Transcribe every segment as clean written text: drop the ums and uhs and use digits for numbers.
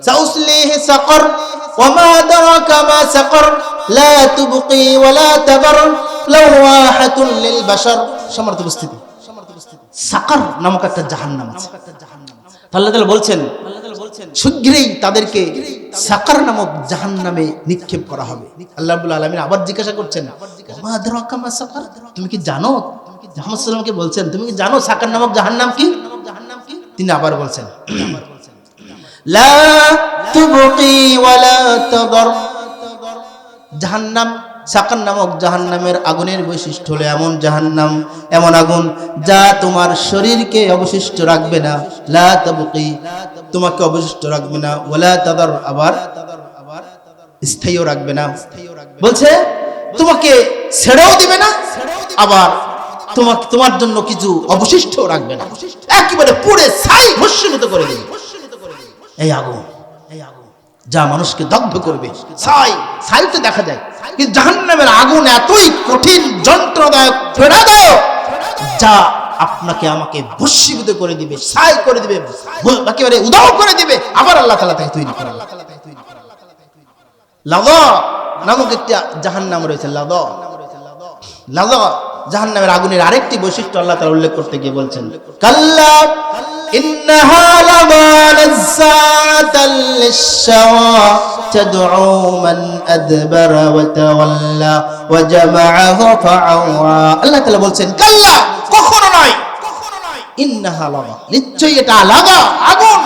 সাউসলিহি সাকর ওয়া মা আদরাকা মা সাকর লা তুবকি ওয়া লা তাদার লাওয়াহাতুল লিল বাশার। সমর্থ উপস্থিতি, সাকর নামক একটা জাহান্নাম আছে। আল্লাহ তাআলা বলছেন শীঘ্রই তাদেরকে সাকর নামক জাহান্নামে নিক্ষেপ করা হবে। আল্লাহ রাব্বুল আলামিন আবার জিজ্ঞাসা করছেন ওয়া মা আদরাকা মা সাকর, তুমি কি জানো? মুহাম্মদ সাল্লাল্লাহু আলাইহি ওয়াসাল্লামকে বলছেন তুমি কি জানো সাকর নামক জাহান্নাম কি? তিনি আবার বলছেন লা তুবকি ওয়া লা তাদার। জাহান্নাম, সাকর নামক জাহান্নামের আগুনের বৈশিষ্ট্য হলো এমন জাহান্নাম, এমন আগুন যা তোমার শরীরকে অবশিষ্ট রাখবে না, লা তাবকি তোমাকে অবশিষ্ট রাখবে না, ওয়ালা তাদার আবার স্থায়ীও রাখবে না। বলছে তোমাকে ছেড়েও দিবে না, আবার তোমার জন্য কিছু অবশিষ্টও রাখবে না, একেবারে পুড়ে ছাই ভস্মীভূত করে দেবে এই আগুন, যা মানুষকে দগ্ধ করবে। ছাই তো দেখা যায়, কিন্তু জাহান্নামের আগুন এতই কঠিন, যন্ত্রদায়ক, পীড়াদায়ক, যা আপনাকে আমাকে ভস্মীভূত করে দিবে, ছাই করে দিবে, একেবারে উদাও করে দিবে। আবার আল্লাহ তাআলা তাকে তৈরি করেন। লাযা নামক একটা জাহান্নাম রয়েছে। লাযা জাহান্নামের আগুনের আরেকটি বৈশিষ্ট্য আল্লাহ তাআলা উল্লেখ করতে গিয়ে বলছেন কাল্লা ইন্নাহা লাযা নাযাতাল লিশ-শাওয়া তাদউ মান আদবারা ওয়া তাওয়াল্লা ওয়া জামা'a ফাআওয়া। আল্লাহ তাআলা বলছেন কাল্লা, কখনো নয়, ইন্নাহা লাযা, নিশ্চয়ই এটা লাযা আগুন,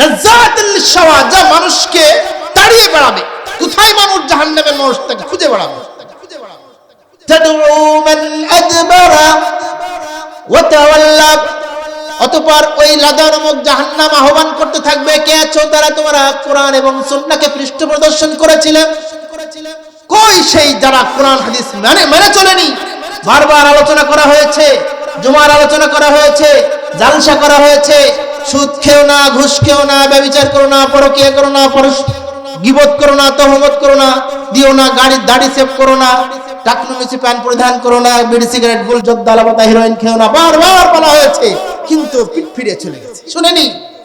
নাযাতাল লিশ-শাওয়া, যা মানুষকে তাড়িয়ে বেড়াবে। কোথায় মানুষ জাহান্নামের মানুষটাকে খুঁজে বেড়াবে। অতঃপর ওই লাযা নামক জাহান্নাম আহ্বান করতে থাকবে, কে আছো? তারা তোমরা কোরআন এবং সুন্নাহকে পৃষ্ঠ প্রদর্শন করেছিলে, কই সেই যারা কোরআন হাদিস মেনে চলেনি? বারবার আলোচনা করা হয়েছে, জুমার আলোচনা করা হয়েছে, জালসা করা হয়েছে, সুদ খেও না, ঘুষ খেও না, ব্যভিচার করো না, পরকীয়া করো না, গীবত করো না, তহমত করো না, দিও না, গাড়ির দাড়ি সেভ করো না, টাকনু নিচে প্যান্ট পরিধান করো না, বিড়ি সিগারেট গুল জর্দা লাবাতা হিরোইন খেও না, বারবার বলা হয়েছে, কিন্তু পিঠ ফিরে চলে গেছে, শুনেনি।